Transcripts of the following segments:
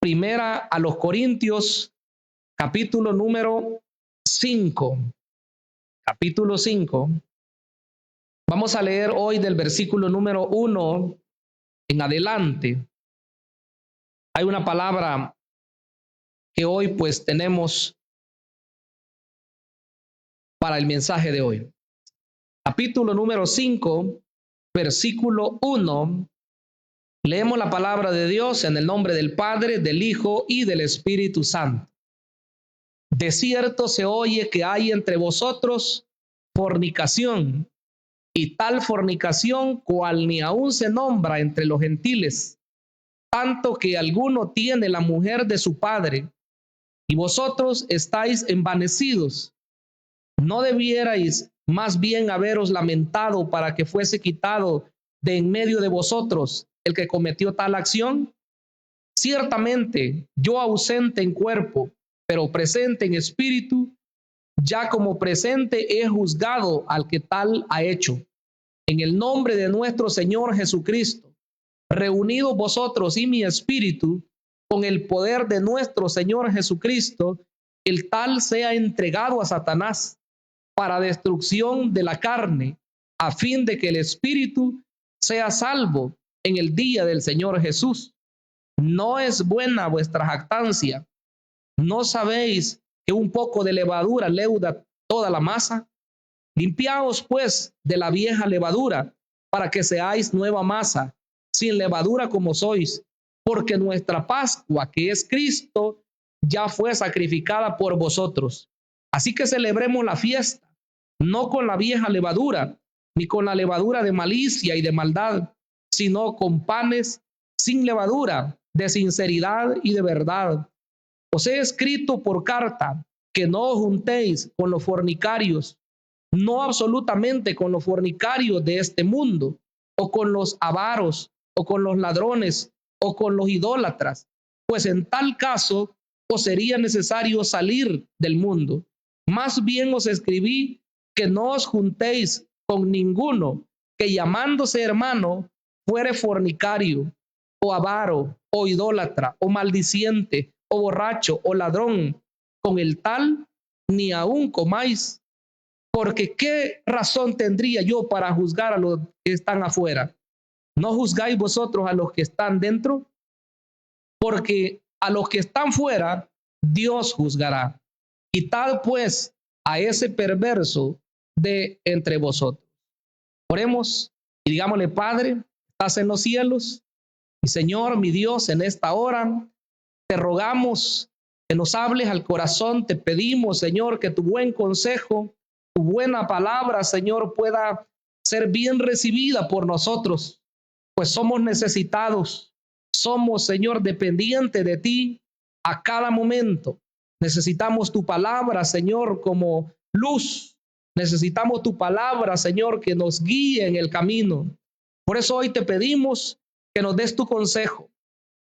Primera a los Corintios, capítulo número 5. Capítulo 5. Vamos a leer hoy del versículo número 1 en adelante. Hay una palabra que hoy pues tenemos para el mensaje de hoy. Capítulo número 5, versículo 1. Leemos la palabra de Dios en el nombre del Padre, del Hijo y del Espíritu Santo. De cierto se oye que hay entre vosotros fornicación, y tal fornicación cual ni aún se nombra entre los gentiles, tanto que alguno tiene la mujer de su padre, y vosotros estáis envanecidos. ¿No debierais más bien haberos lamentado para que fuese quitado de en medio de vosotros el que cometió tal acción? Ciertamente, yo ausente en cuerpo, pero presente en espíritu, ya como presente he juzgado al que tal ha hecho. En el nombre de nuestro Señor Jesucristo, reunidos vosotros y mi espíritu, con el poder de nuestro Señor Jesucristo, el tal sea entregado a Satanás para destrucción de la carne, a fin de que el espíritu sea salvo en el día del Señor Jesús. No es buena vuestra jactancia. ¿No sabéis que un poco de levadura leuda toda la masa? Limpiaos pues de la vieja levadura, para que seáis nueva masa, sin levadura como sois, porque nuestra Pascua, que es Cristo, ya fue sacrificada por vosotros. Así que celebremos la fiesta, no con la vieja levadura, ni con la levadura de malicia y de maldad, sino con panes sin levadura, de sinceridad y de verdad. Os he escrito por carta que no os juntéis con los fornicarios, no absolutamente con los fornicarios de este mundo, o con los avaros, o con los ladrones, o con los idólatras, pues en tal caso os sería necesario salir del mundo. Más bien os escribí que no os juntéis con ninguno que llamándose hermano fuere fornicario, o avaro, o idólatra, o maldiciente, o borracho, o ladrón. Con el tal ni aun comáis. Porque ¿qué razón tendría yo para juzgar a los que están afuera? ¿No juzgáis vosotros a los que están dentro? Porque a los que están fuera, Dios juzgará. Y tal pues a ese perverso de entre vosotros. Oremos y digámosle: Padre, estás en los cielos, y Señor, mi Dios, en esta hora te rogamos que nos hables al corazón. Te pedimos, Señor, que tu buen consejo, tu buena palabra, Señor, pueda ser bien recibida por nosotros, pues somos necesitados. Somos, Señor, dependientes de ti a cada momento. Necesitamos tu palabra, Señor, como luz. Necesitamos tu palabra, Señor, que nos guíe en el camino. Por eso hoy te pedimos que nos des tu consejo,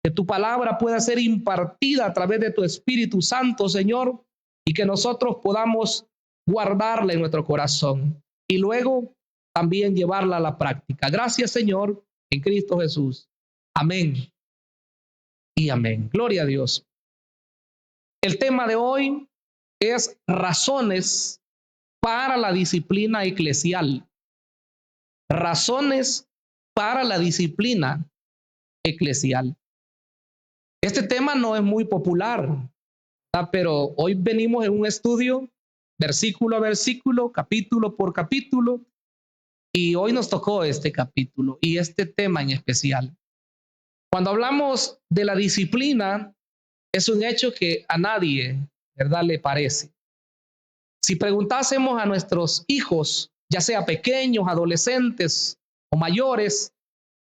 que tu palabra pueda ser impartida a través de tu Espíritu Santo, Señor, y que nosotros podamos guardarla en nuestro corazón y luego también llevarla a la práctica. Gracias, Señor, en Cristo Jesús. Amén y amén. Gloria a Dios. El tema de hoy es razones para la disciplina eclesial. Razones para la disciplina eclesial. Este tema no es muy popular, pero hoy venimos en un estudio versículo a versículo, capítulo por capítulo, y hoy nos tocó este capítulo y este tema en especial. Cuando hablamos de la disciplina, es un hecho que a nadie, ¿verdad?, le parece. Si preguntásemos a nuestros hijos, ya sea pequeños, adolescentes o mayores,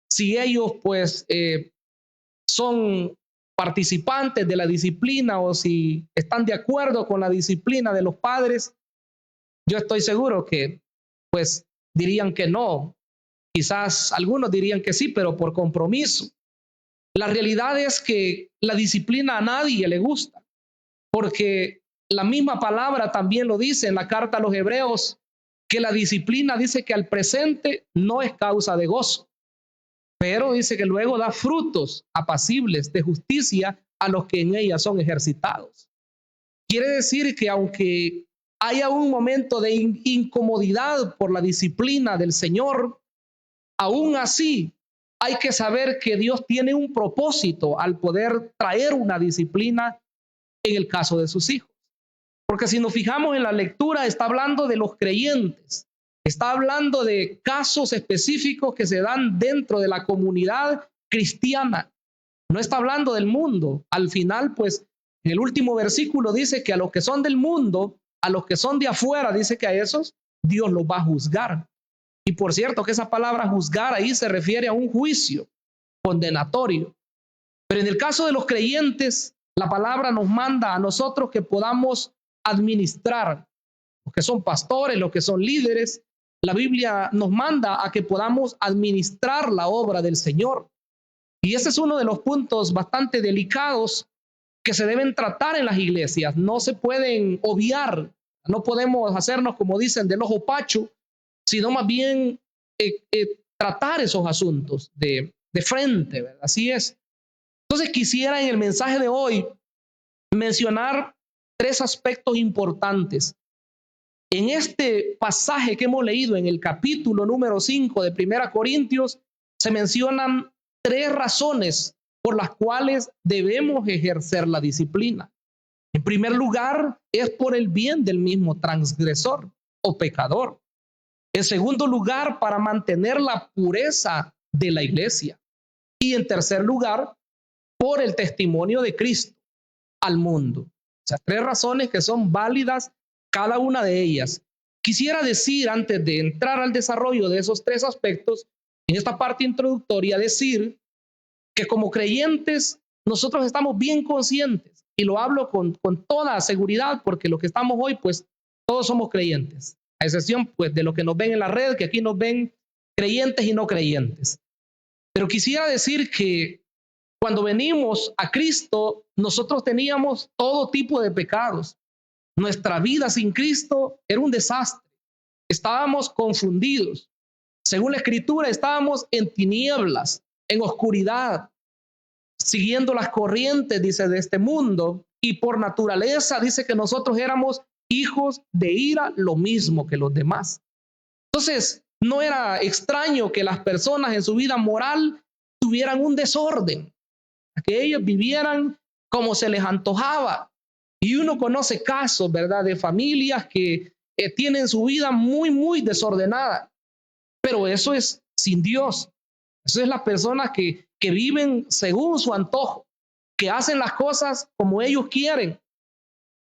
si ellos pues son participantes de la disciplina o si están de acuerdo con la disciplina de los padres, yo estoy seguro que pues dirían que no. Quizás algunos dirían que sí, pero por compromiso. La realidad es que la disciplina a nadie le gusta, porque la misma palabra también lo dice en la carta a los Hebreos, que la disciplina dice que al presente no es causa de gozo, pero dice que luego da frutos apacibles de justicia a los que en ella son ejercitados. Quiere decir que aunque haya un momento de incomodidad por la disciplina del Señor, aún así hay que saber que Dios tiene un propósito al poder traer una disciplina en el caso de sus hijos. Porque si nos fijamos en la lectura, está hablando de los creyentes, está hablando de casos específicos que se dan dentro de la comunidad cristiana. No está hablando del mundo. Al final, pues, en el último versículo dice que a los que son del mundo, a los que son de afuera, dice que a esos Dios los va a juzgar. Y por cierto que esa palabra juzgar ahí se refiere a un juicio condenatorio. Pero en el caso de los creyentes, la palabra nos manda a nosotros que podamos administrar, los que son pastores, los que son líderes. La Biblia nos manda a que podamos administrar la obra del Señor. Y ese es uno de los puntos bastante delicados que se deben tratar en las iglesias. No se pueden obviar, no podemos hacernos, como dicen, del ojo pacho, sino más bien tratar esos asuntos de frente, ¿verdad? Así es. Entonces quisiera en el mensaje de hoy mencionar 3 aspectos importantes. En este pasaje que hemos leído en el capítulo número 5 de 1 Corintios, se mencionan 3 razones por las cuales debemos ejercer la disciplina. En primer lugar, es por el bien del mismo transgresor o pecador. En segundo lugar, para mantener la pureza de la iglesia. Y en tercer lugar, por el testimonio de Cristo al mundo. O sea, 3 razones que son válidas cada una de ellas. Quisiera decir, antes de entrar al desarrollo de esos 3 aspectos, en esta parte introductoria, decir que como creyentes nosotros estamos bien conscientes, y lo hablo con toda seguridad, porque los que estamos hoy, pues todos somos creyentes, a excepción pues de los que nos ven en la red, que aquí nos ven creyentes y no creyentes. Pero quisiera decir que cuando venimos a Cristo, nosotros teníamos todo tipo de pecados. Nuestra vida sin Cristo era un desastre. Estábamos confundidos. Según la Escritura, estábamos en tinieblas, en oscuridad, siguiendo las corrientes, dice, de este mundo. Y por naturaleza dice que nosotros éramos hijos de ira, lo mismo que los demás. Entonces, no era extraño que las personas en su vida moral tuvieran un desorden, que ellos vivieran como se les antojaba. Y uno conoce casos, ¿verdad?, de familias que tienen su vida muy, muy desordenada. Pero eso es sin Dios. Eso es las personas que viven según su antojo, que hacen las cosas como ellos quieren.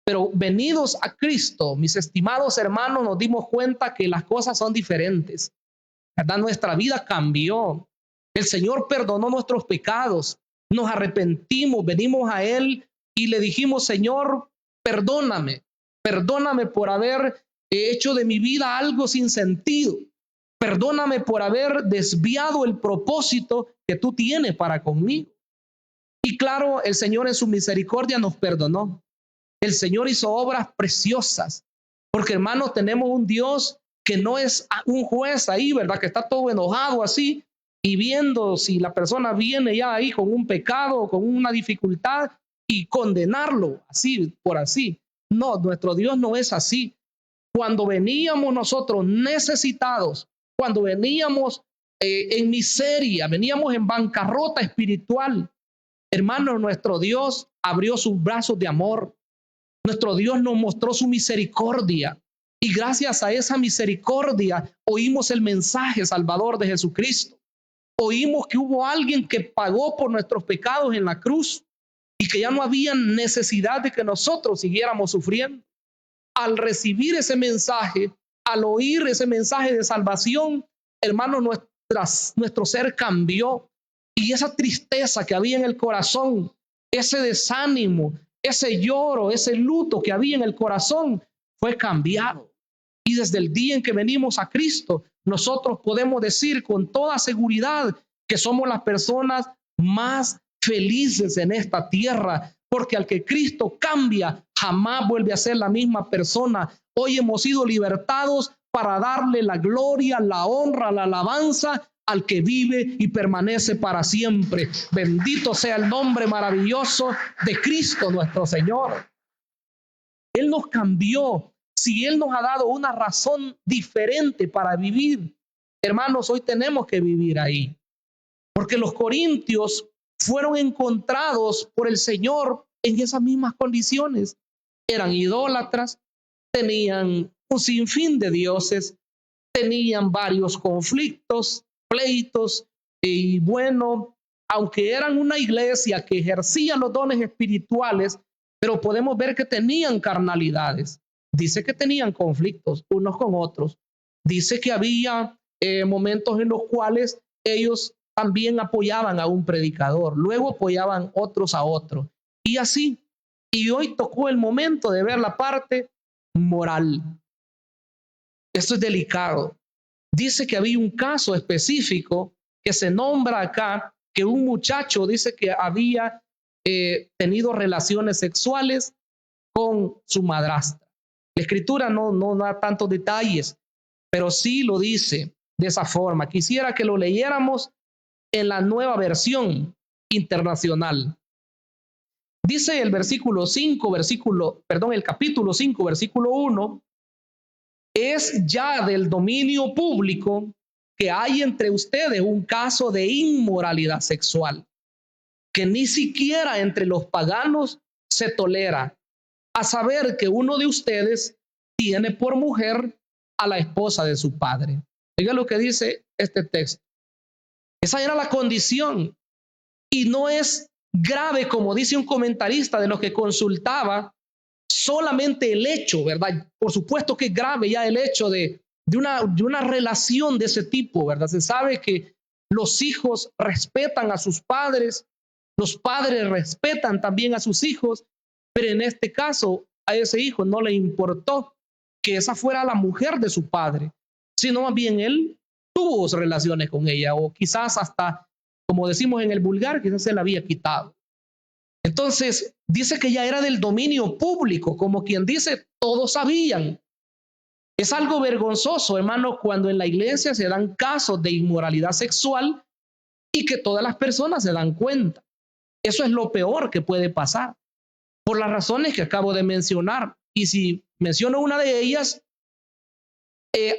Pero venidos a Cristo, mis estimados hermanos, nos dimos cuenta que las cosas son diferentes, ¿verdad? Nuestra vida cambió. El Señor perdonó nuestros pecados. Nos arrepentimos, venimos a Él y le dijimos: Señor, perdóname por haber hecho de mi vida algo sin sentido. Perdóname por haber desviado el propósito que tú tienes para conmigo. Y claro, el Señor en su misericordia nos perdonó. El Señor hizo obras preciosas, porque hermanos, tenemos un Dios que no es un juez ahí, ¿verdad?, que está todo enojado así y viendo si la persona viene ya ahí con un pecado o con una dificultad y condenarlo así por así. No, nuestro Dios no es así. Cuando veníamos nosotros necesitados, cuando veníamos en miseria, veníamos en bancarrota espiritual, hermanos, nuestro Dios abrió sus brazos de amor. Nuestro Dios nos mostró su misericordia, y gracias a esa misericordia oímos el mensaje salvador de Jesucristo. Oímos que hubo alguien que pagó por nuestros pecados en la cruz y que ya no había necesidad de que nosotros siguiéramos sufriendo. Al recibir ese mensaje, al oír ese mensaje de salvación, hermanos, nuestro ser cambió, y esa tristeza que había en el corazón, ese desánimo, ese lloro, ese luto que había en el corazón fue cambiado. Y desde el día en que venimos a Cristo, nosotros podemos decir con toda seguridad que somos las personas más felices en esta tierra, porque al que Cristo cambia, jamás vuelve a ser la misma persona. Hoy hemos sido libertados para darle la gloria, la honra, la alabanza al que vive y permanece para siempre. Bendito sea el nombre maravilloso de Cristo nuestro Señor. Él nos cambió. Si Él nos ha dado una razón diferente para vivir, hermanos, hoy tenemos que vivir ahí. Porque los corintios fueron encontrados por el Señor en esas mismas condiciones. Eran idólatras, tenían un sinfín de dioses, tenían varios conflictos, pleitos, y bueno, aunque eran una iglesia que ejercía los dones espirituales, pero podemos ver que tenían carnalidades. Dice que tenían conflictos unos con otros. Dice que había momentos en los cuales ellos también apoyaban a un predicador, luego apoyaban otros a otro, y así. Y hoy tocó el momento de ver la parte moral. Esto es delicado. Dice que había un caso específico que se nombra acá, que un muchacho dice que había tenido relaciones sexuales con su madrastra. La escritura no da tantos detalles, pero sí lo dice de esa forma. Quisiera que lo leyéramos en la Nueva Versión Internacional. Dice el versículo 5, el capítulo 5, versículo 1, es ya del dominio público que hay entre ustedes un caso de inmoralidad sexual, que ni siquiera entre los paganos se tolera, a saber que uno de ustedes tiene por mujer a la esposa de su padre. Oiga lo que dice este texto. Esa era la condición, y no es grave, como dice un comentarista de los que consultaba, solamente el hecho, ¿verdad? Por supuesto que es grave ya el hecho de una relación de ese tipo, ¿verdad? Se sabe que los hijos respetan a sus padres, los padres respetan también a sus hijos, pero en este caso a ese hijo no le importó que esa fuera la mujer de su padre, sino más bien él tuvo relaciones con ella, o quizás hasta, como decimos en el vulgar, quizás se la había quitado. Entonces, dice que ya era del dominio público, como quien dice, todos sabían. Es algo vergonzoso, hermano, cuando en la iglesia se dan casos de inmoralidad sexual y que todas las personas se dan cuenta. Eso es lo peor que puede pasar, por las razones que acabo de mencionar. Y si menciono una de ellas,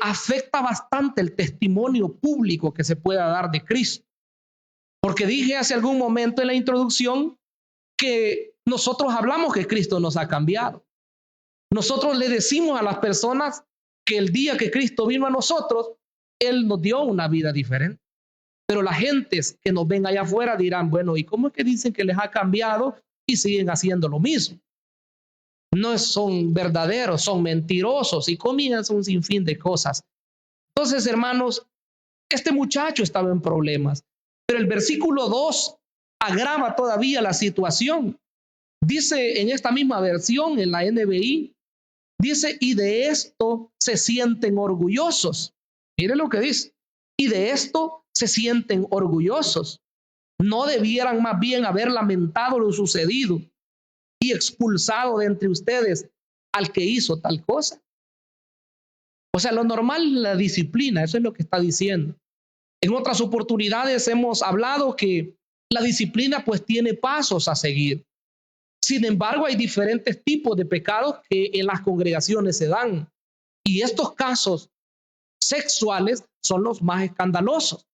afecta bastante el testimonio público que se pueda dar de Cristo. Porque dije hace algún momento en la introducción que nosotros hablamos que Cristo nos ha cambiado. Nosotros le decimos a las personas que el día que Cristo vino a nosotros, Él nos dio una vida diferente. Pero las gentes que nos ven allá afuera dirán, bueno, ¿y cómo es que dicen que les ha cambiado y siguen haciendo lo mismo? No son verdaderos, son mentirosos, y comienzan un sinfín de cosas. Entonces, hermanos, este muchacho estaba en problemas, pero el versículo 2 agrava todavía la situación. Dice en esta misma versión, en la NBI, dice, y de esto se sienten orgullosos. Mire lo que dice, y de esto se sienten orgullosos. ¿No debieran más bien haber lamentado lo sucedido y expulsado de entre ustedes al que hizo tal cosa? O sea, lo normal es la disciplina, eso es lo que está diciendo. En otras oportunidades hemos hablado que la disciplina pues tiene pasos a seguir. Sin embargo, hay diferentes tipos de pecados que en las congregaciones se dan. Y estos casos sexuales son los más escandalosos.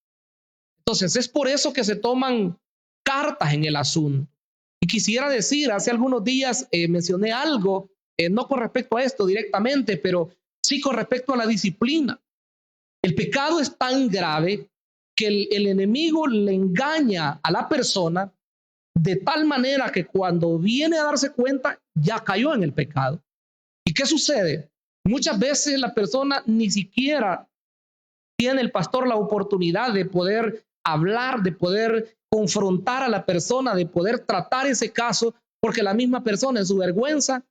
Entonces, es por eso que se toman cartas en el asunto. Y quisiera decir, hace algunos días mencioné algo, no con respecto a esto directamente, pero sí con respecto a la disciplina. El pecado es tan grave que el enemigo le engaña a la persona de tal manera que cuando viene a darse cuenta ya cayó en el pecado. ¿Y qué sucede? Muchas veces la persona ni siquiera tiene el pastor la oportunidad de poder hablar, de poder confrontar a la persona, de poder tratar ese caso, porque la misma persona en su vergüenza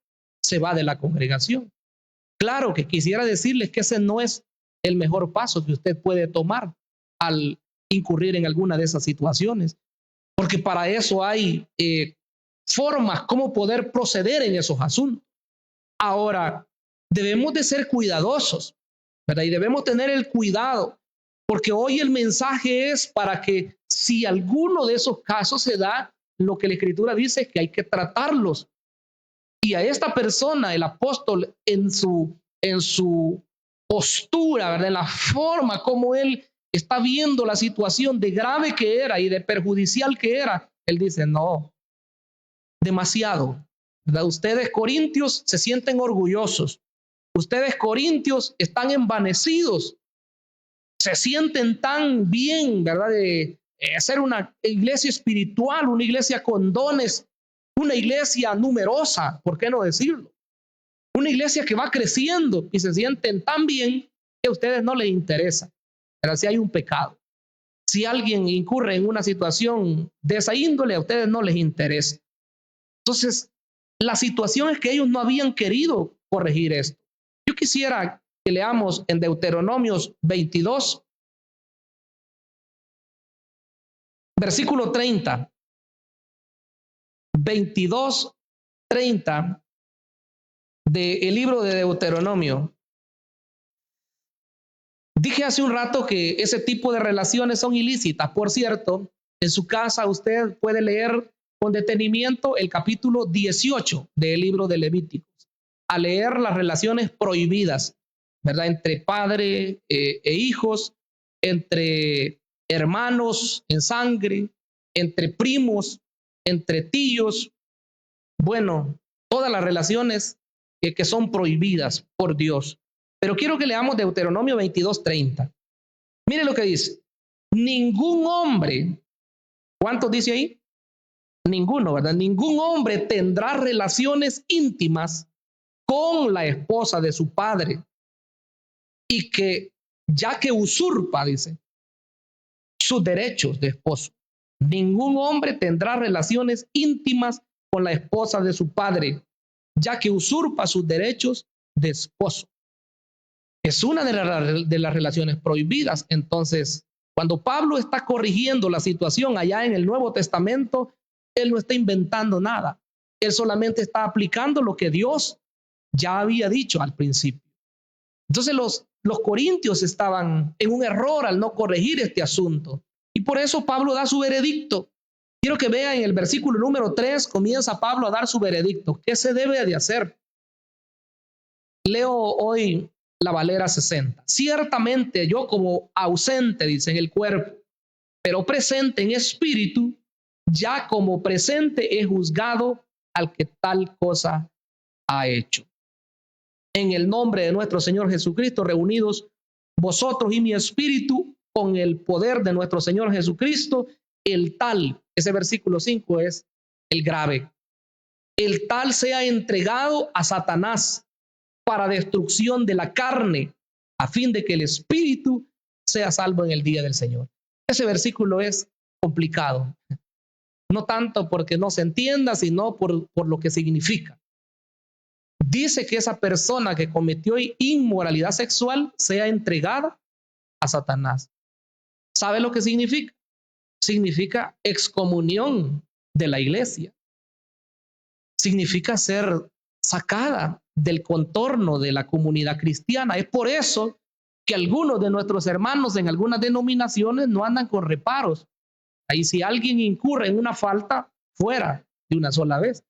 se va de la congregación. Claro que quisiera decirles que ese no es el mejor paso que usted puede tomar al incurrir en alguna de esas situaciones, porque para eso hay formas como poder proceder en esos asuntos. Ahora, debemos de ser cuidadosos, ¿verdad? Y debemos tener el cuidado, Porque hoy el mensaje es para que si alguno de esos casos se da, lo que la Escritura dice es que hay que tratarlos. Y a esta persona, el apóstol, en su postura, ¿verdad? En la forma como él está viendo la situación de grave que era y de perjudicial que era, él dice, no, demasiado, ¿verdad? Ustedes corintios se sienten orgullosos. Ustedes corintios están envanecidos. Se sienten tan bien, ¿verdad? De ser una iglesia espiritual, una iglesia con dones, una iglesia numerosa, ¿por qué no decirlo? Una iglesia que va creciendo y se sienten tan bien que a ustedes no les interesa. Pero si hay un pecado, si alguien incurre en una situación de esa índole, a ustedes no les interesa. Entonces, la situación es que ellos no habían querido corregir esto. Yo quisiera que leamos en Deuteronomios 22, versículo 30. 22, 30 del libro de Deuteronomio. Dije hace un rato que ese tipo de relaciones son ilícitas. Por cierto, en su casa usted puede leer con detenimiento el capítulo 18 del libro de Levíticos, a leer las relaciones prohibidas, ¿verdad? Entre padre e hijos, entre hermanos en sangre, entre primos, entre tíos. Bueno, todas las relaciones que son prohibidas por Dios. Pero quiero que leamos Deuteronomio 22:30. Mire lo que dice. Ningún hombre, ¿cuántos dice ahí? Ninguno, ¿verdad? Ningún hombre tendrá relaciones íntimas con la esposa de su padre y que, ya que usurpa, dice, sus derechos de esposo. Ningún hombre tendrá relaciones íntimas con la esposa de su padre, ya que usurpa sus derechos de esposo. Es una de las relaciones prohibidas. Entonces, cuando Pablo está corrigiendo la situación allá en el Nuevo Testamento, él no está inventando nada. Él solamente está aplicando lo que Dios ya había dicho al principio. Entonces los corintios estaban en un error al no corregir este asunto. Y por eso Pablo da su veredicto. Quiero que vean en el versículo número 3, comienza Pablo a dar su veredicto. ¿Qué se debe de hacer? Leo hoy la Valera 60. Ciertamente yo como ausente, dice, en el cuerpo, pero presente en espíritu, ya como presente he juzgado al que tal cosa ha hecho. En el nombre de nuestro Señor Jesucristo, reunidos vosotros y mi espíritu, con el poder de nuestro Señor Jesucristo, el tal, ese versículo 5 es el grave, el tal sea entregado a Satanás para destrucción de la carne, a fin de que el espíritu sea salvo en el día del Señor. Ese versículo es complicado, no tanto porque no se entienda, sino por lo que significa. Dice que esa persona que cometió inmoralidad sexual sea entregada a Satanás. ¿Sabe lo que significa? Significa excomunión de la iglesia. Significa ser sacada del contorno de la comunidad cristiana. Es por eso que algunos de nuestros hermanos en algunas denominaciones no andan con reparos. Ahí si alguien incurre en una falta, fuera de una sola vez.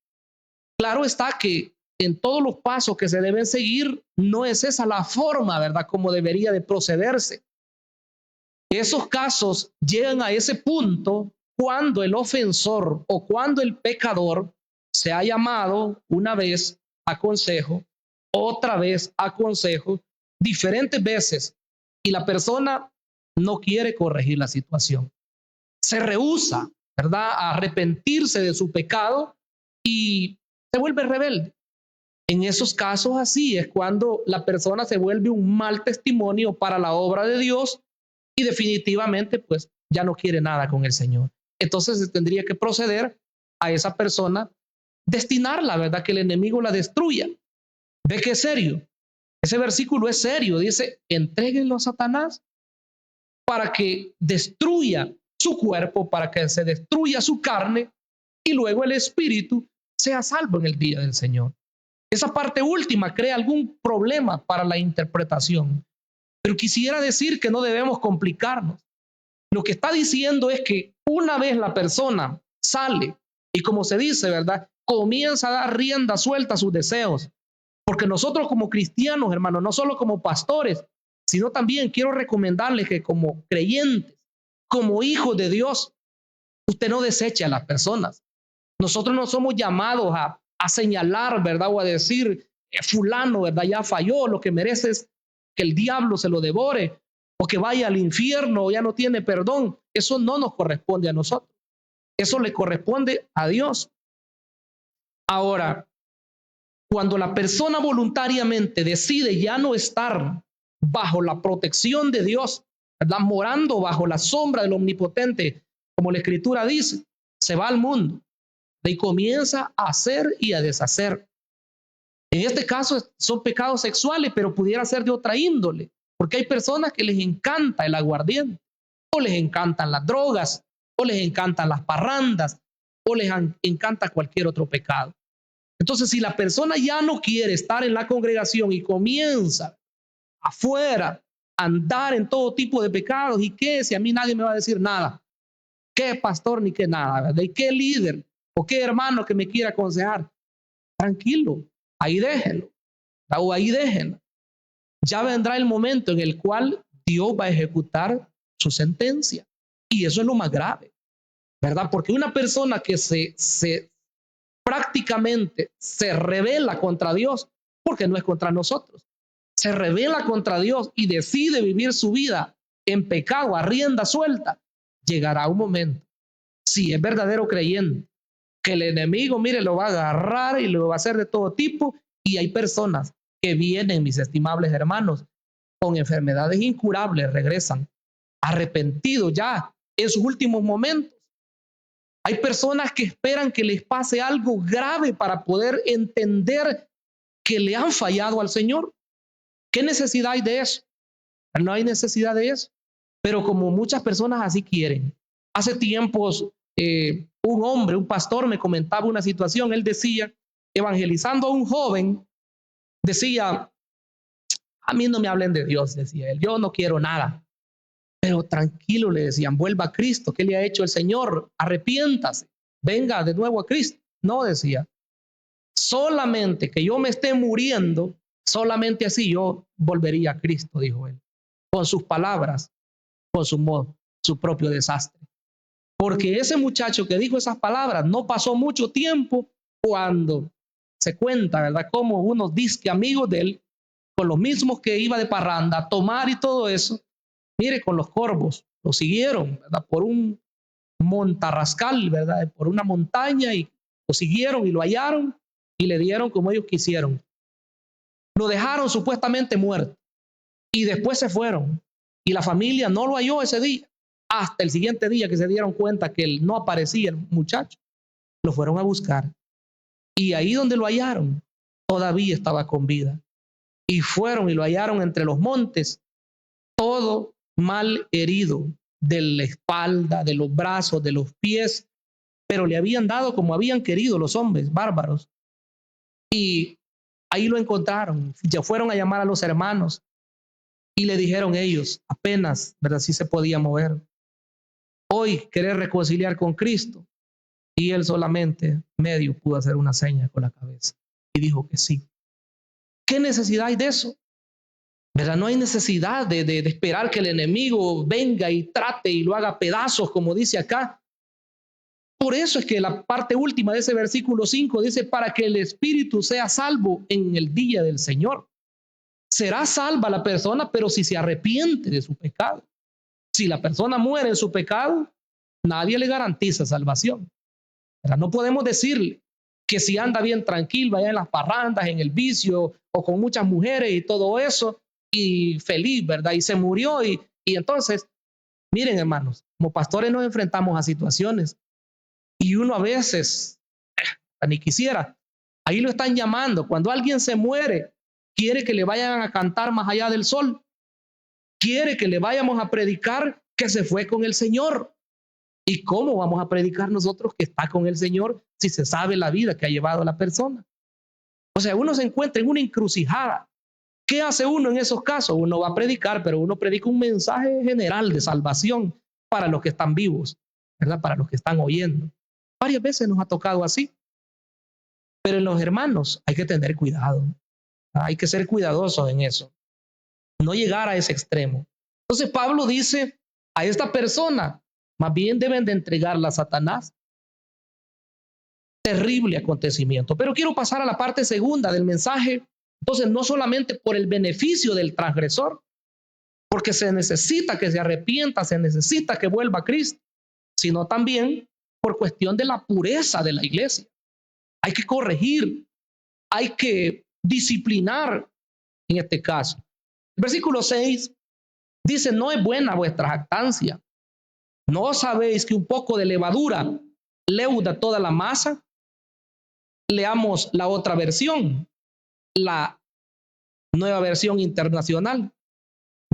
Claro está que en todos los pasos que se deben seguir, no es esa la forma, ¿verdad?, como debería de procederse. Esos casos llegan a ese punto cuando el ofensor o cuando el pecador se ha llamado una vez a consejo, otra vez a consejo, diferentes veces, y la persona no quiere corregir la situación. Se rehúsa, ¿verdad?, a arrepentirse de su pecado y se vuelve rebelde. En esos casos así es cuando la persona se vuelve un mal testimonio para la obra de Dios y definitivamente pues ya no quiere nada con el Señor. Entonces se tendría que proceder a esa persona, destinarla, ¿verdad?, que el enemigo la destruya. ¿Ve qué es serio? Ese versículo es serio. Dice, entréguenlo a Satanás para que destruya su cuerpo, para que se destruya su carne y luego el espíritu sea salvo en el día del Señor. Esa parte última crea algún problema para la interpretación. Pero quisiera decir que no debemos complicarnos. Lo que está diciendo es que una vez la persona sale y, como se dice, ¿verdad?, comienza a dar rienda suelta a sus deseos. Porque nosotros como cristianos, hermanos, no solo como pastores, sino también quiero recomendarles que como creyentes, como hijos de Dios, usted no deseche a las personas. Nosotros no somos llamados a señalar, ¿verdad?, o a decir, fulano, ¿verdad?, ya falló, lo que merece es que el diablo se lo devore o que vaya al infierno o ya no tiene perdón. Eso no nos corresponde a nosotros. Eso le corresponde a Dios. Ahora, cuando la persona voluntariamente decide ya no estar bajo la protección de Dios, ¿verdad?, morando bajo la sombra del Omnipotente, como la Escritura dice, se va al mundo y comienza a hacer y a deshacer. En este caso son pecados sexuales, pero pudiera ser de otra índole, porque hay personas que les encanta el aguardiente, o les encantan las drogas, o les encantan las parrandas, o les encanta cualquier otro pecado. Entonces, si la persona ya no quiere estar en la congregación y comienza afuera a andar en todo tipo de pecados, ¿y qué? Si a mí nadie me va a decir nada, ¿qué pastor ni qué nada, ¿verdad? ¿Y qué líder o qué hermano que me quiera aconsejar? Tranquilo, ahí déjenlo, o ahí déjenlo. Ya vendrá el momento en el cual Dios va a ejecutar su sentencia. Y eso es lo más grave, ¿verdad? Porque una persona que prácticamente se rebela contra Dios, porque no es contra nosotros, se rebela contra Dios y decide vivir su vida en pecado, a rienda suelta, llegará un momento, si es verdadero creyente, que el enemigo, mire, lo va a agarrar y lo va a hacer de todo tipo. Y hay personas que vienen, mis estimables hermanos, con enfermedades incurables, regresan arrepentidos ya en sus últimos momentos. Hay personas que esperan que les pase algo grave para poder entender que le han fallado al Señor. ¿Qué necesidad hay de eso? No hay necesidad de eso. Pero como muchas personas así quieren. Hace tiempos, un hombre, un pastor me comentaba una situación. Él decía, evangelizando a un joven, decía, a mí no me hablen de Dios, decía él, yo no quiero nada. Pero tranquilo, le decían, vuelva a Cristo. ¿Qué le ha hecho el Señor? Arrepiéntase, venga de nuevo a Cristo. No, decía, solamente que yo me esté muriendo, solamente así yo volvería a Cristo, dijo él, con sus palabras, con su modo, su propio desastre. Porque ese muchacho que dijo esas palabras no pasó mucho tiempo cuando se cuenta, ¿verdad?, como unos disque amigos de él, con los mismos que iba de parranda a tomar y todo eso, mire, con los corvos, lo siguieron, ¿verdad?, por un montarrascal, ¿verdad?, por una montaña, y lo siguieron y lo hallaron y le dieron como ellos quisieron. Lo dejaron supuestamente muerto y después se fueron y la familia no lo halló ese día. Hasta el siguiente día que se dieron cuenta que él no aparecía, el muchacho, lo fueron a buscar y ahí donde lo hallaron todavía estaba con vida. Y fueron y lo hallaron entre los montes, todo mal herido, de la espalda, de los brazos, de los pies, pero le habían dado como habían querido los hombres bárbaros. Y ahí lo encontraron, ya fueron a llamar a los hermanos y le dijeron ellos, apenas, ¿verdad?, sí se podía mover. Hoy querer reconciliar con Cristo. Y él solamente medio pudo hacer una seña con la cabeza y dijo que sí. ¿Qué necesidad hay de eso? ¿Verdad? No hay necesidad de esperar que el enemigo venga y trate y lo haga pedazos, como dice acá. Por eso es que la parte última de ese versículo 5 dice, para que el espíritu sea salvo en el día del Señor. Será salva la persona, pero si se arrepiente de su pecado. Si la persona muere en su pecado, nadie le garantiza salvación. ¿Verdad? No podemos decirle que si anda bien tranquilo allá en las parrandas, en el vicio o con muchas mujeres y todo eso, y feliz, ¿verdad? Y se murió y entonces, miren hermanos, como pastores nos enfrentamos a situaciones y uno a veces, ni quisiera, ahí lo están llamando. Cuando alguien se muere, quiere que le vayan a cantar más allá del sol, quiere que le vayamos a predicar que se fue con el Señor. ¿Y cómo vamos a predicar nosotros que está con el Señor si se sabe la vida que ha llevado la persona? O sea, uno se encuentra en una encrucijada ¿Qué hace uno en esos casos? Uno va a predicar, pero uno predica un mensaje general de salvación para los que están vivos, ¿verdad? Para los que están oyendo. Varias veces nos ha tocado así. Pero en los hermanos hay que tener cuidado. Hay que ser cuidadosos en eso. No llegar a ese extremo. Entonces Pablo dice a esta persona, más bien deben de entregarla a Satanás. Terrible acontecimiento. Pero quiero pasar a la parte segunda del mensaje. Entonces, no solamente por el beneficio del transgresor, porque se necesita que se arrepienta, se necesita que vuelva a Cristo, sino también por cuestión de la pureza de la iglesia. Hay que corregir, hay que disciplinar en este caso. El versículo 6 dice, no es buena vuestra jactancia. ¿No sabéis que un poco de levadura leuda toda la masa? Leamos la otra versión, la Nueva Versión Internacional.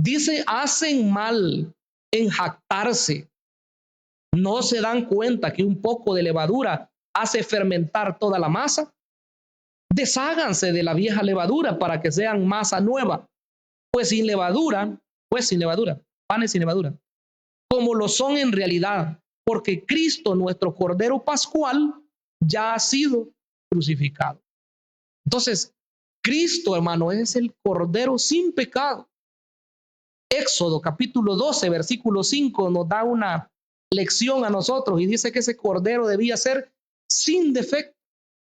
Dice, hacen mal en jactarse. ¿No se dan cuenta que un poco de levadura hace fermentar toda la masa? Desháganse de la vieja levadura para que sean masa nueva, pues sin levadura, panes sin levadura, como lo son en realidad, porque Cristo, nuestro Cordero Pascual, ya ha sido crucificado. Entonces, Cristo, hermano, es el Cordero sin pecado. Éxodo capítulo 12, versículo 5 nos da una lección a nosotros y dice que ese Cordero debía ser sin defecto,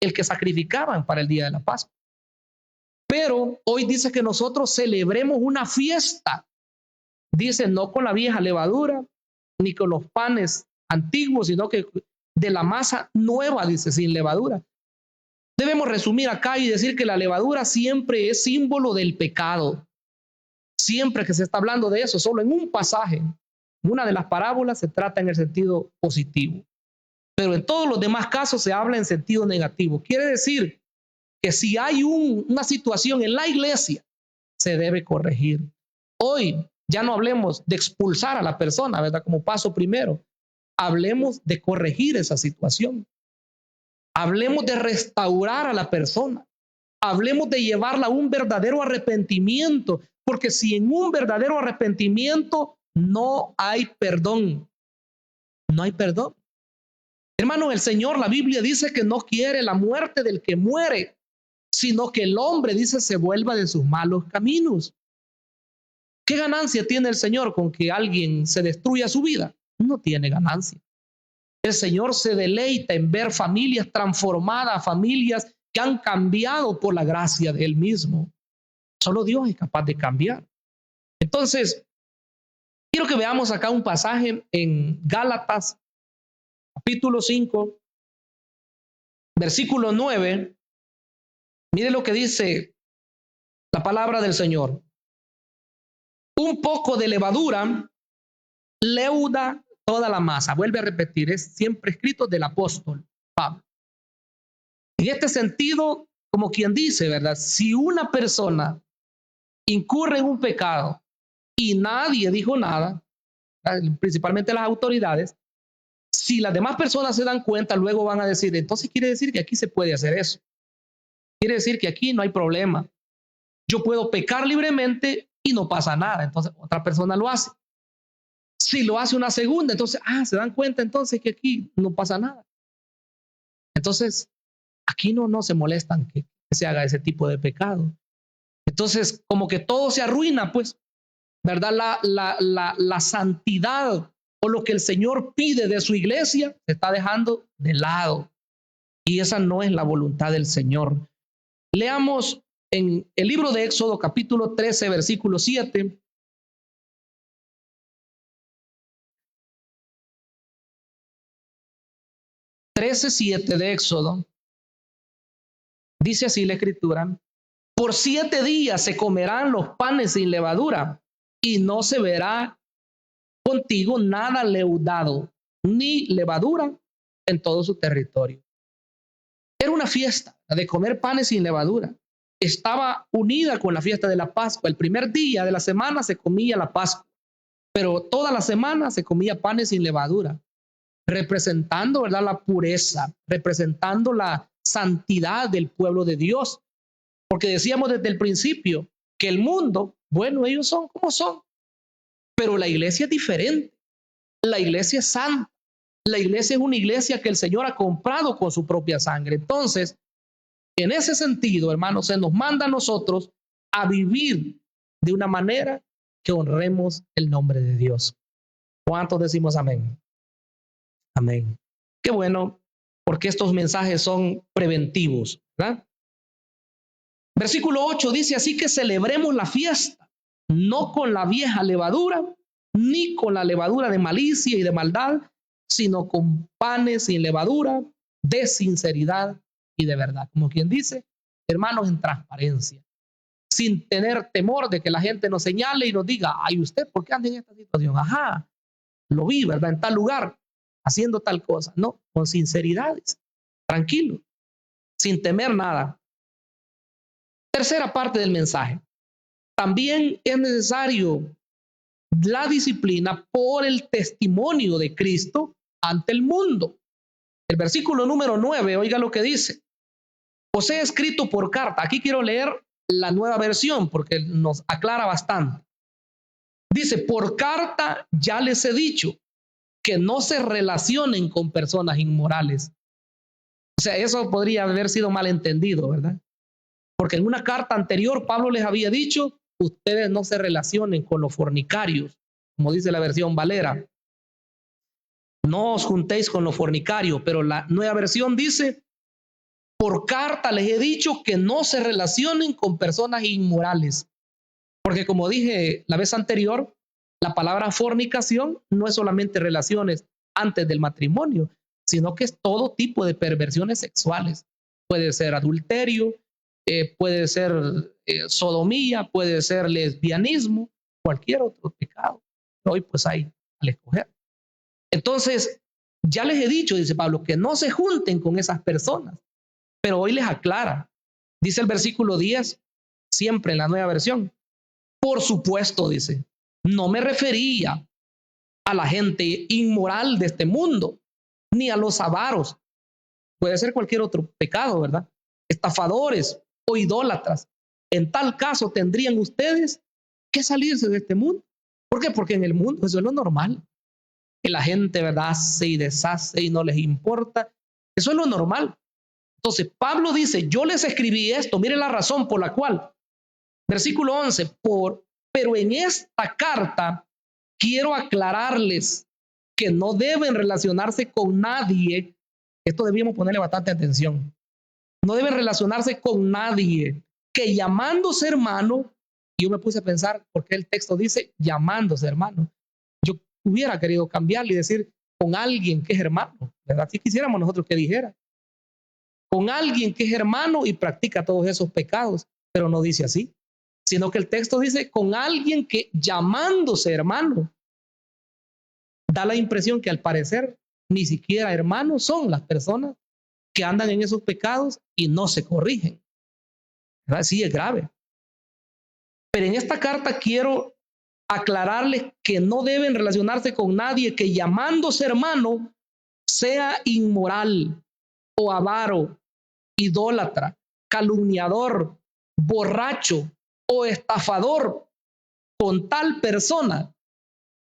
el que sacrificaban para el día de la Pascua. Pero hoy dice que nosotros celebremos una fiesta. Dice, no con la vieja levadura, ni con los panes antiguos, sino que de la masa nueva, dice, sin levadura. Debemos resumir acá y decir que la levadura siempre es símbolo del pecado. Siempre que se está hablando de eso, solo en un pasaje, una de las parábolas se trata en el sentido positivo. Pero en todos los demás casos se habla en sentido negativo. Quiere decir que si hay una situación en la iglesia, se debe corregir. Hoy ya no hablemos de expulsar a la persona, ¿verdad? Como paso primero. Hablemos de corregir esa situación. Hablemos de restaurar a la persona. Hablemos de llevarla a un verdadero arrepentimiento, porque si en un verdadero arrepentimiento no hay perdón, no hay perdón. Hermano, el Señor, la Biblia dice que no quiere la muerte del que muere, sino que el hombre, dice, se vuelva de sus malos caminos. ¿Qué ganancia tiene el Señor con que alguien se destruya su vida? No tiene ganancia. El Señor se deleita en ver familias transformadas, familias que han cambiado por la gracia de Él mismo. Solo Dios es capaz de cambiar. Entonces, quiero que veamos acá un pasaje en Gálatas, capítulo 5, versículo 9. Mire lo que dice la palabra del Señor. Un poco de levadura leuda toda la masa. Vuelve a repetir, es siempre escrito del apóstol Pablo. En este sentido, como quien dice, ¿verdad? Si una persona incurre en un pecado y nadie dijo nada, principalmente las autoridades, si las demás personas se dan cuenta, luego van a decir, entonces quiere decir que aquí se puede hacer eso. Quiere decir que aquí no hay problema. Yo puedo pecar libremente y no pasa nada. Entonces otra persona lo hace. Si lo hace una segunda, entonces, se dan cuenta entonces que aquí no pasa nada. Entonces, aquí no se molestan que se haga ese tipo de pecado. Entonces, como que todo se arruina, pues, ¿verdad? La santidad o lo que el Señor pide de su iglesia se está dejando de lado. Y esa no es la voluntad del Señor. Leamos en el libro de Éxodo, capítulo 13, versículo 7. De Éxodo, dice así la escritura: por 7 días se comerán los panes sin levadura, y no se verá contigo nada leudado, ni levadura en todo su territorio. Era una fiesta de comer panes sin levadura. Estaba unida con la fiesta de la Pascua. El primer día de la semana se comía la Pascua, pero toda la semana se comía panes sin levadura, representando, ¿verdad?, la pureza, representando la santidad del pueblo de Dios. Porque decíamos desde el principio Que el mundo, bueno, ellos son como son, pero la iglesia es diferente. La iglesia es santa. La iglesia es una iglesia que el Señor ha comprado con su propia sangre. Entonces, en ese sentido, hermanos, se nos manda a nosotros a vivir de una manera que honremos el nombre de Dios. ¿Cuántos decimos amén? Amén. Qué bueno, porque estos mensajes son preventivos, ¿verdad? Versículo 8 dice, así que celebremos la fiesta, no con la vieja levadura, ni con la levadura de malicia y de maldad, sino con panes sin levadura, de sinceridad y de verdad. Como quien dice, hermanos, en transparencia, sin tener temor de que la gente nos señale y nos diga, ay, ¿usted por qué anda en esta situación? Ajá, lo vi, ¿verdad? En tal lugar, haciendo tal cosa. No, con sinceridad, tranquilo, sin temer nada. Tercera parte del mensaje. También es necesario la disciplina por el testimonio de Cristo ante el mundo. El versículo número 9, oiga lo que dice. Os he escrito por carta. Aquí quiero leer la nueva versión porque nos aclara bastante. Dice, por carta ya les he dicho que no se relacionen con personas inmorales. O sea, eso podría haber sido malentendido, ¿verdad? Porque en una carta anterior Pablo les había dicho, ustedes no se relacionen con los fornicarios, como dice la versión Valera. No os juntéis con los fornicarios, pero la nueva versión dice, por carta les he dicho que no se relacionen con personas inmorales. Porque como dije la vez anterior, la palabra fornicación no es solamente relaciones antes del matrimonio, sino que es todo tipo de perversiones sexuales. Puede ser adulterio, puede ser sodomía, puede ser lesbianismo, cualquier otro pecado. Hoy pues hay al escoger. Entonces, ya les he dicho, dice Pablo, que no se junten con esas personas, pero hoy les aclara. Dice el versículo 10, siempre en la nueva versión. Por supuesto, dice, no me refería a la gente inmoral de este mundo, ni a los avaros. Puede ser cualquier otro pecado, ¿verdad? Estafadores o idólatras. En tal caso tendrían ustedes que salirse de este mundo. ¿Por qué? Porque en el mundo eso es lo normal. Que la gente, ¿verdad?, hace y deshace y no les importa. Eso es lo normal. Entonces, Pablo dice, yo les escribí esto, miren la razón por la cual. Versículo 11, pero en esta carta quiero aclararles que no deben relacionarse con nadie. Esto debíamos ponerle bastante atención. No deben relacionarse con nadie que llamándose hermano, y yo me puse a pensar por qué el texto dice llamándose hermano. Yo hubiera querido cambiarle y decir con alguien que es hermano, ¿verdad? Si quisiéramos nosotros que dijera. Con alguien que es hermano y practica todos esos pecados, pero no dice así, sino que el texto dice con alguien que llamándose hermano, da la impresión que al parecer ni siquiera hermanos son las personas que andan en esos pecados y no se corrigen. ¿Verdad? Sí, es grave. Pero en esta carta quiero aclararles que no deben relacionarse con nadie que llamándose hermano sea inmoral o avaro, idólatra, calumniador, borracho o estafador. Con tal persona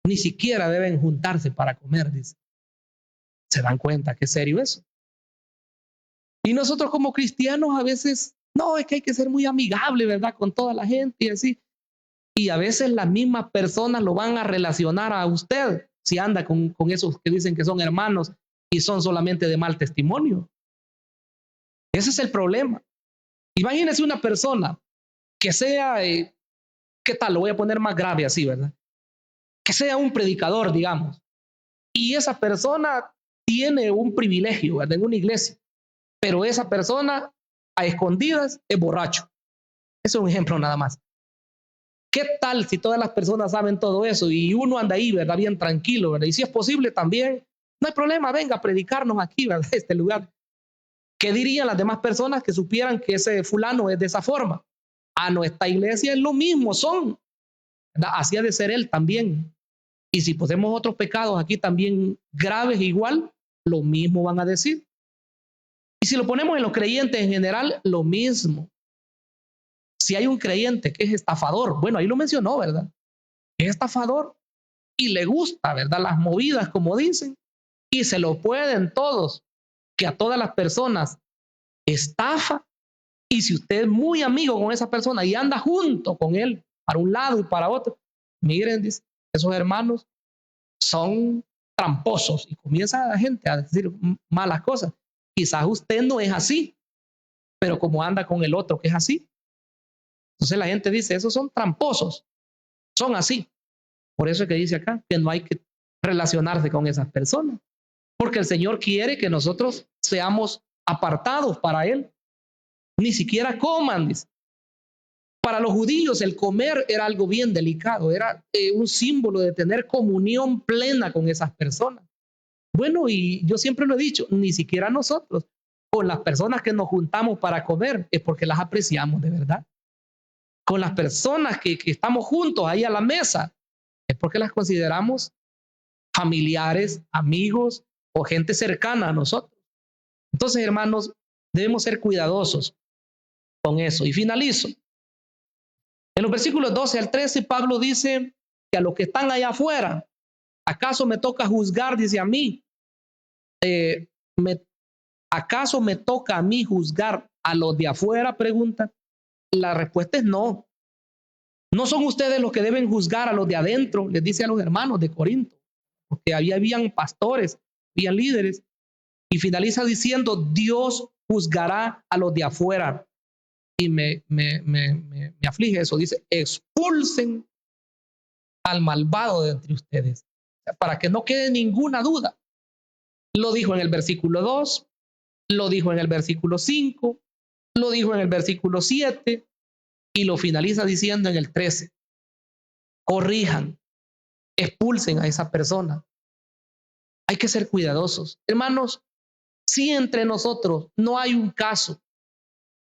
ni siquiera deben juntarse para comer, dice. ¿Se dan cuenta qué serio eso? Y nosotros como cristianos a veces, no, es que hay que ser muy amigable, ¿verdad? Con toda la gente y así. Y a veces las mismas personas lo van a relacionar a usted si anda con esos que dicen que son hermanos y son solamente de mal testimonio. Ese es el problema. Imagínese una persona que sea, ¿qué tal? Lo voy a poner más grave así, ¿verdad? Que sea un predicador, digamos. Y esa persona tiene un privilegio, ¿verdad? En una iglesia. Pero esa persona a escondidas es borracho. Ese es un ejemplo nada más. ¿Qué tal si todas las personas saben todo eso y uno anda ahí, ¿verdad? Bien tranquilo, ¿verdad? Y si es posible también, no hay problema, venga a predicarnos aquí, ¿verdad? Este lugar. ¿Qué dirían las demás personas que supieran que ese fulano es de esa forma? Ah, no, esta iglesia es lo mismo, son, ¿verdad? Así ha de ser él también. Y si posemos otros pecados aquí también graves igual, lo mismo van a decir. Y si lo ponemos en los creyentes en general, lo mismo. Si hay un creyente que es estafador, bueno, ahí lo mencionó, ¿verdad? Es estafador y le gusta, ¿verdad? Las movidas, como dicen, y se lo pueden todos, que a todas las personas estafa. Y si usted es muy amigo con esa persona y anda junto con él para un lado y para otro, miren, dice, esos hermanos son tramposos y comienza la gente a decir malas cosas. Quizás usted no es así, pero como anda con el otro que es así, entonces la gente dice, esos son tramposos, son así. Por eso es que dice acá que no hay que relacionarse con esas personas, porque el Señor quiere que nosotros seamos apartados para Él. Ni siquiera coman, dice. Para los judíos el comer era algo bien delicado, era un símbolo de tener comunión plena con esas personas. Bueno, y yo siempre lo he dicho, ni siquiera nosotros, con las personas que nos juntamos para comer, es porque las apreciamos de verdad. Con las personas que estamos juntos ahí a la mesa, es porque las consideramos familiares, amigos o gente cercana a nosotros. Entonces, hermanos, debemos ser cuidadosos con eso. Y finalizo. En los versículos 12 al 13, Pablo dice que a los que están allá afuera, ¿acaso me toca juzgar? Dice a mí, ¿acaso me toca a mí juzgar a los de afuera? Pregunta. La respuesta es no. No son ustedes los que deben juzgar a los de adentro, les dice a los hermanos de Corinto, porque habían pastores, habían líderes, y finaliza diciendo, Dios juzgará a los de afuera. Y me aflige eso, dice, expulsen al malvado de entre ustedes, para que no quede ninguna duda. Lo dijo en el versículo 2, lo dijo en el versículo 5, lo dijo en el versículo 7 y lo finaliza diciendo en el 13. Corrijan, expulsen a esa persona. Hay que ser cuidadosos. Hermanos, si entre nosotros no hay un caso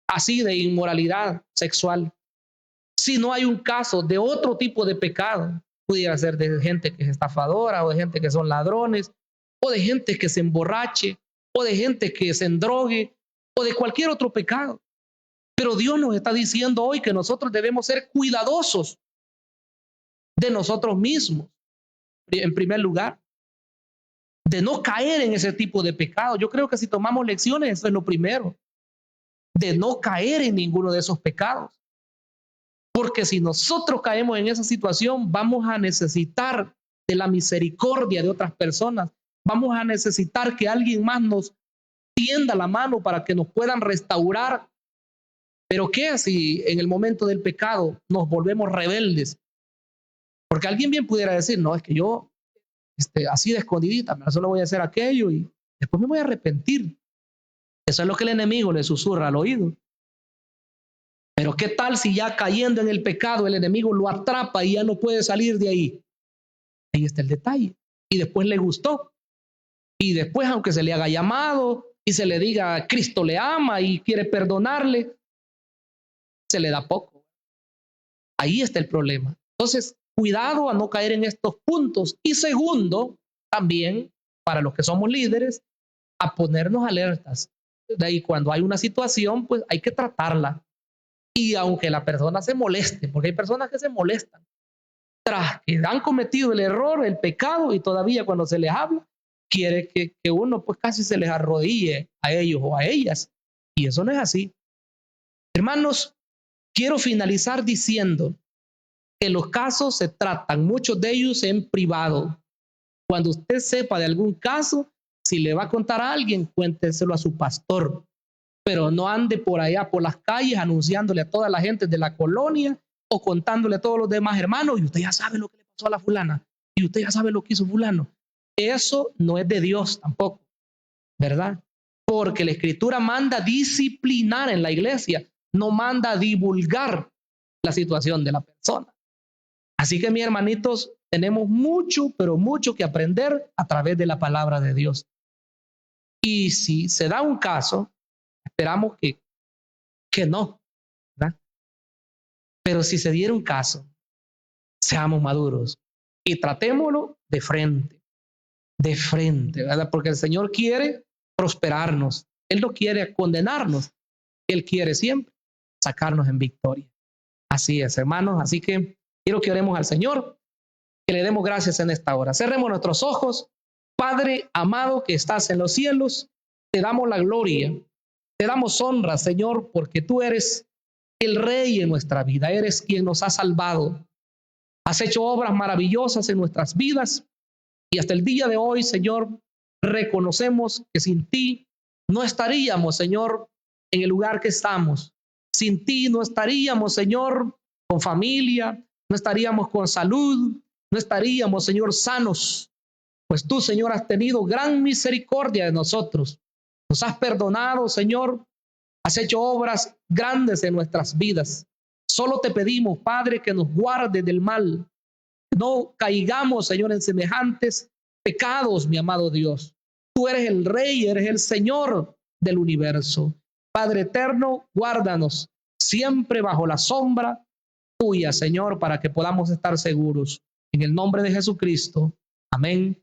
así de inmoralidad sexual, si no hay un caso de otro tipo de pecado, pudiera ser de gente que es estafadora o de gente que son ladrones o de gente que se emborrache o de gente que se endrogue o de cualquier otro pecado. Pero Dios nos está diciendo hoy que nosotros debemos ser cuidadosos de nosotros mismos, en primer lugar, de no caer en ese tipo de pecado. Yo creo que si tomamos lecciones, eso es lo primero, de no caer en ninguno de esos pecados. Porque si nosotros caemos en esa situación, vamos a necesitar de la misericordia de otras personas. Vamos a necesitar que alguien más nos tienda la mano para que nos puedan restaurar. Pero ¿qué si en el momento del pecado nos volvemos rebeldes? Porque alguien bien pudiera decir, no, es que yo así de escondidita, solo voy a hacer aquello y después me voy a arrepentir. Eso es lo que el enemigo le susurra al oído. Pero ¿qué tal si ya cayendo en el pecado el enemigo lo atrapa y ya no puede salir de ahí? Ahí está el detalle. Y después le gustó. Y después, aunque se le haga llamado y se le diga Cristo le ama y quiere perdonarle, se le da poco. Ahí está el problema. Entonces, cuidado a no caer en estos puntos. Y segundo, también para los que somos líderes, a ponernos alertas. De ahí cuando hay una situación, pues hay que tratarla. Y aunque la persona se moleste, porque hay personas que se molestan, tras que han cometido el error, el pecado, y todavía cuando se les habla, quiere que uno pues casi se les arrodille a ellos o a ellas. Y eso no es así. Hermanos, quiero finalizar diciendo que los casos se tratan, muchos de ellos en privado. Cuando usted sepa de algún caso, si le va a contar a alguien, cuénteselo a su pastor. Pero no ande por allá por las calles anunciándole a toda la gente de la colonia o contándole a todos los demás hermanos y usted ya sabe lo que le pasó a la fulana y usted ya sabe lo que hizo fulano. Eso no es de Dios tampoco, ¿verdad? Porque la Escritura manda disciplinar en la iglesia, no manda divulgar la situación de la persona. Así que mis hermanitos, tenemos mucho, pero mucho que aprender a través de la palabra de Dios. Y si se da un caso, esperamos que no, ¿verdad? Pero si se diera un caso, seamos maduros y tratémoslo de frente, ¿verdad? Porque el Señor quiere prosperarnos. Él no quiere condenarnos. Él quiere siempre sacarnos en victoria. Así es, hermanos. Así que quiero que oremos al Señor, que le demos gracias en esta hora. Cerremos nuestros ojos. Padre amado que estás en los cielos, te damos la gloria, te damos honra, Señor, porque tú eres el Rey en nuestra vida, eres quien nos ha salvado. Has hecho obras maravillosas en nuestras vidas y hasta el día de hoy, Señor, reconocemos que sin ti no estaríamos, Señor, en el lugar que estamos. Sin ti no estaríamos, Señor, con familia, no estaríamos con salud, no estaríamos, Señor, sanos. Pues tú, Señor, has tenido gran misericordia de nosotros. Nos has perdonado, Señor. Has hecho obras grandes en nuestras vidas. Solo te pedimos, Padre, que nos guarde del mal. No caigamos, Señor, en semejantes pecados, mi amado Dios. Tú eres el Rey, eres el Señor del universo. Padre eterno, guárdanos siempre bajo la sombra tuya, Señor, para que podamos estar seguros. En el nombre de Jesucristo. Amén